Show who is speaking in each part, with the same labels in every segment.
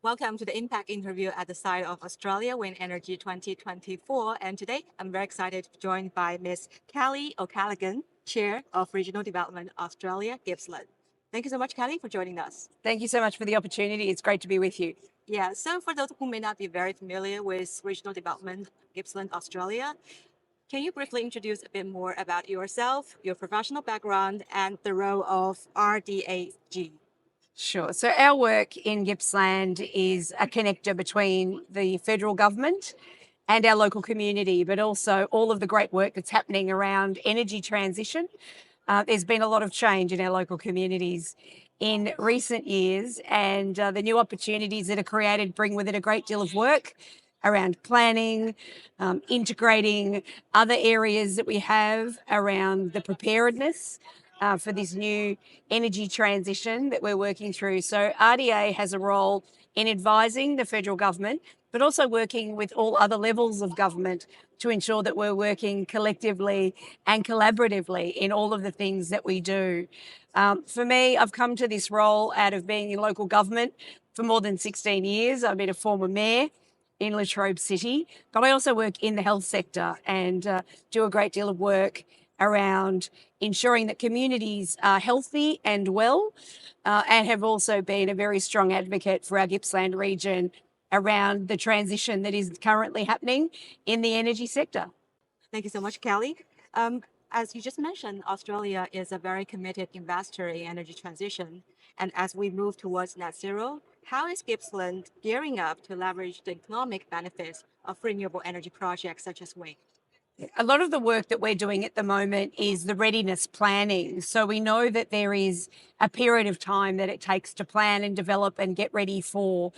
Speaker 1: Welcome to the Impact interview at the site of Australia Wind Energy 2024. And today I'm very excited to be joined by Ms. Kellie O'Callaghan, Chair of Regional Development Australia, Gippsland. Thank you so much, Kellie, for joining us.
Speaker 2: Thank you so much for the opportunity. It's great to be with you.
Speaker 1: Yeah, so for those who may not be very familiar with Regional Development Gippsland, Australia, can you briefly introduce a bit more about yourself, your professional background, and the role of RDAG?
Speaker 2: Sure. So our work in Gippsland is a connector between the federal government and our local community, but also all of the great work that's happening around energy transition. There's been a lot of change in our local communities in recent years, and the new opportunities that are created bring with it a great deal of work around planning, integrating other areas that we have around the preparedness for this new energy transition that we're working through. So RDA has a role in advising the federal government, but also working with all other levels of government to ensure that we're working collectively and collaboratively in all of the things that we do. For me, I've come to this role out of being in local government for more than 16 years. I've been a former mayor in Latrobe City, but I also work in the health sector and do a great deal of work around ensuring that communities are healthy and well, and have also been a very strong advocate for our Gippsland region around the transition that is currently happening in the energy sector.
Speaker 1: Thank you so much, Kellie. As you just mentioned, Australia is a very committed investor in energy transition. And as we move towards net zero, how is Gippsland gearing up to leverage the economic benefits of renewable energy projects such as wind?
Speaker 2: A lot of the work that we're doing at the moment is the readiness planning. So we know that there is a period of time that it takes to plan and develop and get ready for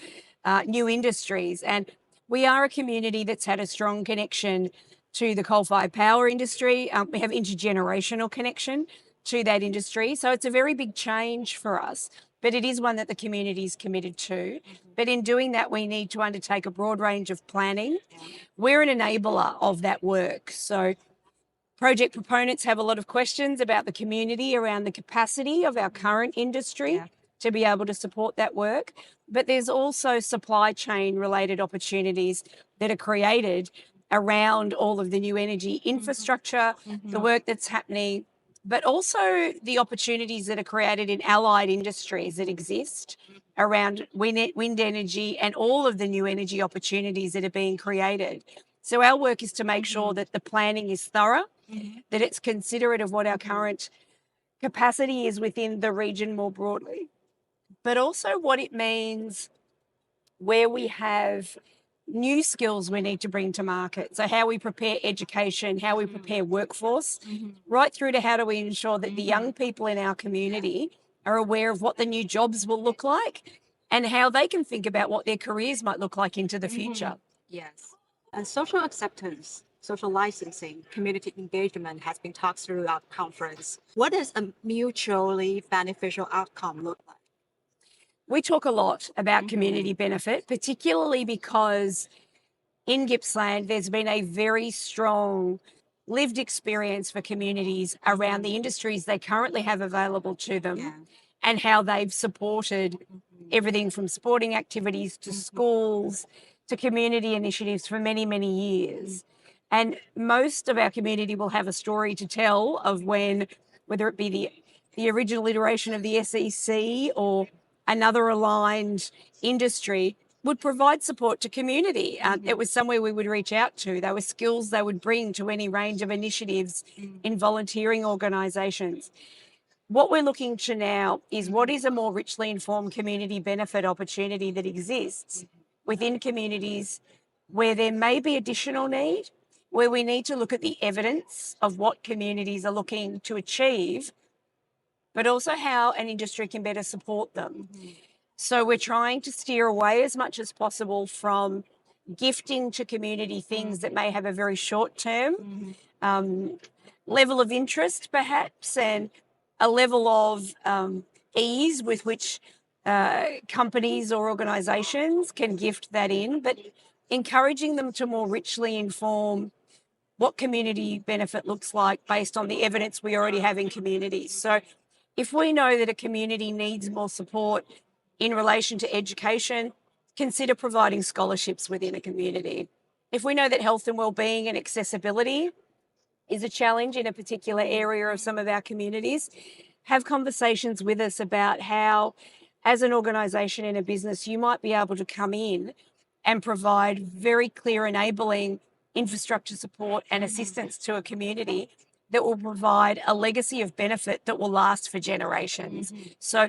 Speaker 2: new industries. And we are a community that's had a strong connection to the coal-fired power industry. We have intergenerational connection to that industry. So it's a very big change for us, but it is one that the community is committed to. But in doing that, we need to undertake a broad range of planning. We're an enabler of that work. So project proponents have a lot of questions about the community around the capacity of our current industry to be able to support that work. But there's also supply chain related opportunities that are created around all of the new energy infrastructure, the work that's happening, but also the opportunities that are created in allied industries that exist around wind energy and all of the new energy opportunities that are being created. So our work is to make sure that the planning is thorough, that it's considerate of what our current capacity is within the region more broadly, but also what it means where we have new skills we need to bring to market. So how we prepare education, how we prepare workforce, right through to how do we ensure that the young people in our community are aware of what the new jobs will look like and how they can think about what their careers might look like into the future.
Speaker 1: Yes. And social acceptance, social licensing, community engagement has been talked throughout the conference. What does a mutually beneficial outcome look like?
Speaker 2: We talk a lot about community benefit, particularly because in Gippsland, there's been a very strong lived experience for communities around the industries they currently have available to them and how they've supported everything from sporting activities to schools to community initiatives for many, many years. And most of our community will have a story to tell of when, whether it be the original iteration of the SEC or another aligned industry, would provide support to community. It was somewhere we would reach out to. There were skills they would bring to any range of initiatives in volunteering organisations. What we're looking to now is what is a more richly informed community benefit opportunity that exists within communities where there may be additional need, where we need to look at the evidence of what communities are looking to achieve, but also how an industry can better support them. So we're trying to steer away as much as possible from gifting to community things that may have a very short-term level of interest, perhaps, and a level of ease with which companies or organisations can gift that in, but encouraging them to more richly inform what community benefit looks like based on the evidence we already have in communities. So if we know that a community needs more support in relation to education, consider providing scholarships within a community. If we know that health and wellbeing and accessibility is a challenge in a particular area of some of our communities, have conversations with us about how, as an organisation and a business, you might be able to come in and provide very clear enabling infrastructure support and assistance to a community that will provide a legacy of benefit that will last for generations. So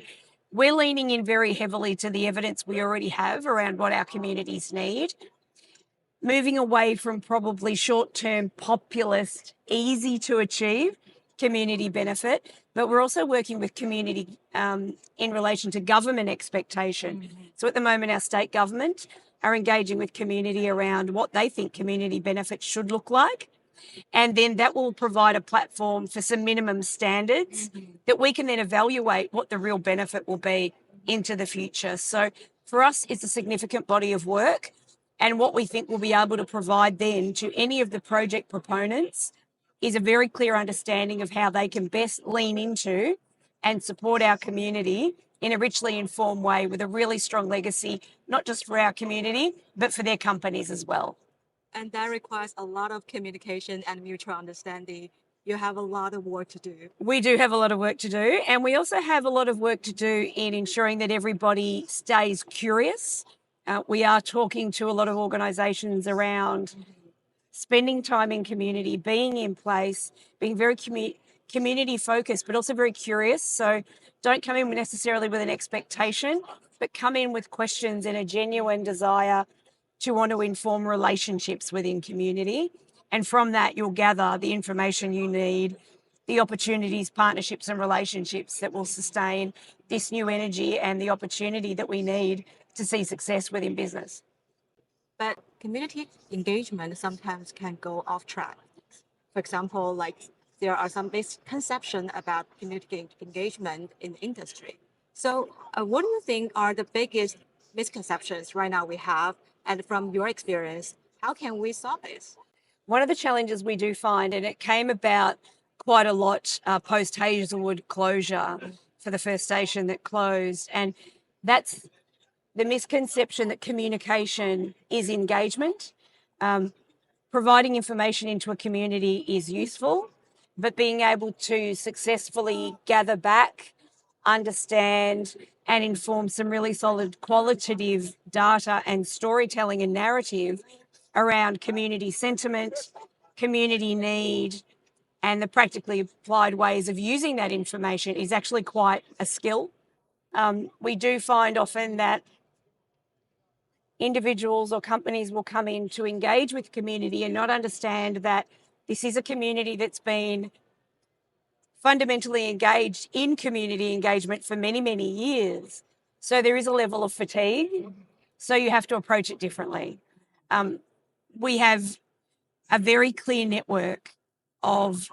Speaker 2: we're leaning in very heavily to the evidence we already have around what our communities need, moving away from probably short-term, populist, easy to achieve community benefit, but we're also working with community in relation to government expectation. So at the moment, our state government are engaging with community around what they think community benefits should look like. And then that will provide a platform for some minimum standards that we can then evaluate what the real benefit will be into the future. So for us, it's a significant body of work. And what we think we'll be able to provide then to any of the project proponents is a very clear understanding of how they can best lean into and support our community in a richly informed way with a really strong legacy, not just for our community, but for their companies as well.
Speaker 1: And that requires a lot of communication and mutual understanding. You have a lot of work to do.
Speaker 2: We do have a lot of work to do, and we also have a lot of work to do in ensuring that everybody stays curious. We are talking to a lot of organisations around spending time in community, being in place, being very community focused, but also very curious. So don't come in necessarily with an expectation, but come in with questions and a genuine desire to want to inform relationships within community. And from that, you'll gather the information you need, the opportunities, partnerships and relationships that will sustain this new energy and the opportunity that we need to see success within business.
Speaker 1: But community engagement sometimes can go off track. For example, like there are some misconceptions about community engagement in the industry. So what do you think are the biggest misconceptions right now we have? And from your experience, how can we solve this?
Speaker 2: One of the challenges we do find, and it came about quite a lot post Hazelwood closure for the first station that closed, and that's the misconception that communication is engagement. Providing information into a community is useful, but being able to successfully gather back, understand, and inform some really solid qualitative data and storytelling and narrative around community sentiment, community need, and the practically applied ways of using that information is actually quite a skill. We do find often that individuals or companies will come in to engage with community and not understand that this is a community that's been fundamentally engaged in community engagement for many, many years. So there is a level of fatigue. So you have to approach it differently. We have a very clear network of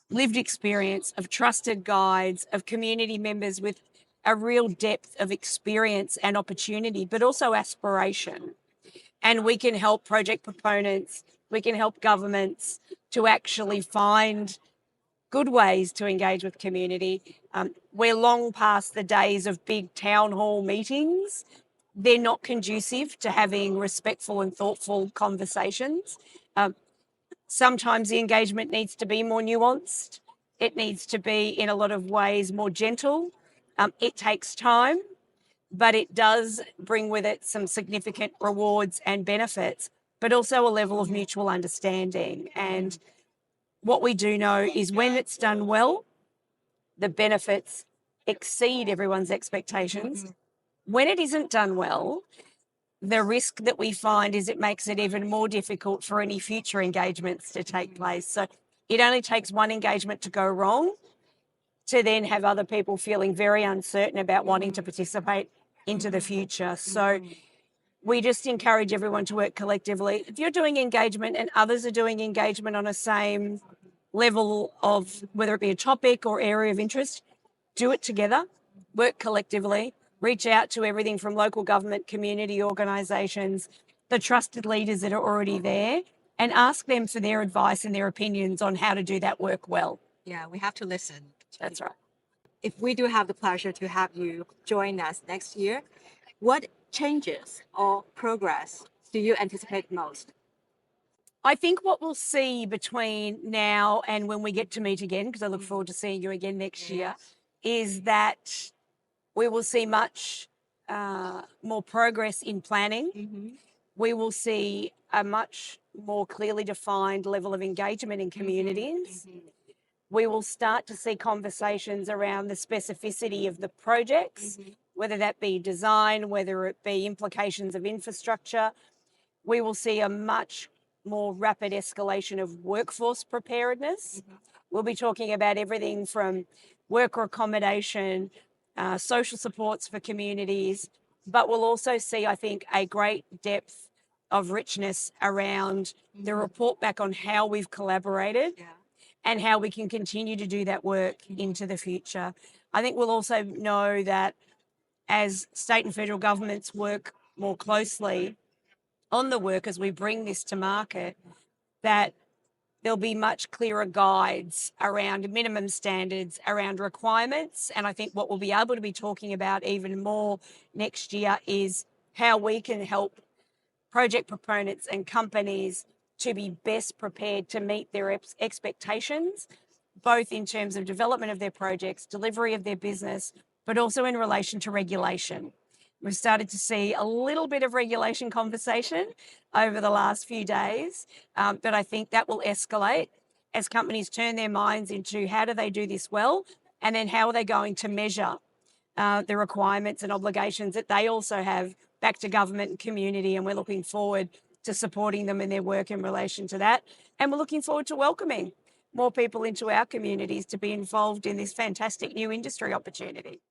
Speaker 2: lived experience, of trusted guides, of community members with a real depth of experience and opportunity, but also aspiration. And we can help project proponents, we can help governments to actually find good ways to engage with community. We're long past the days of big town hall meetings. They're not conducive to having respectful and thoughtful conversations. Sometimes the engagement needs to be more nuanced. It needs to be, in a lot of ways, more gentle. It takes time, but it does bring with it some significant rewards and benefits, but also a level of mutual understanding. And what we do know is when it's done well, the benefits exceed everyone's expectations. When it isn't done well, the risk that we find is it makes it even more difficult for any future engagements to take place. So it only takes one engagement to go wrong to then have other people feeling very uncertain about wanting to participate into the future. So we just encourage everyone to work collectively. If you're doing engagement and others are doing engagement on a same level of whether it be a topic or area of interest, do it together, work collectively, reach out to everything from local government, community organisations, the trusted leaders that are already there, and ask them for their advice and their opinions on how to do that work well.
Speaker 1: Yeah, we have to listen.
Speaker 2: That's right.
Speaker 1: If we do have the pleasure to have you join us next year, what changes or progress do you anticipate most?
Speaker 2: I think what we'll see between now and when we get to meet again, because I look forward to seeing you again next year, is that we will see much more progress in planning. We will see a much more clearly defined level of engagement in communities. We will start to see conversations around the specificity of the projects, whether that be design, whether it be implications of infrastructure. We will see a much more rapid escalation of workforce preparedness. We'll be talking about everything from worker accommodation, social supports for communities, but we'll also see, I think, a great depth of richness around the report back on how we've collaborated and how we can continue to do that work into the future. I think we'll also know that as state and federal governments work more closely on the work as we bring this to market, that there'll be much clearer guides around minimum standards, around requirements. And I think what we'll be able to be talking about even more next year is how we can help project proponents and companies to be best prepared to meet their expectations, both in terms of development of their projects, delivery of their business, but also in relation to regulation. We've started to see a little bit of regulation conversation over the last few days, but I think that will escalate as companies turn their minds into how do they do this well, and then how are they going to measure the requirements and obligations that they also have back to government and community, and we're looking forward to supporting them in their work in relation to that. And we're looking forward to welcoming more people into our communities to be involved in this fantastic new industry opportunity.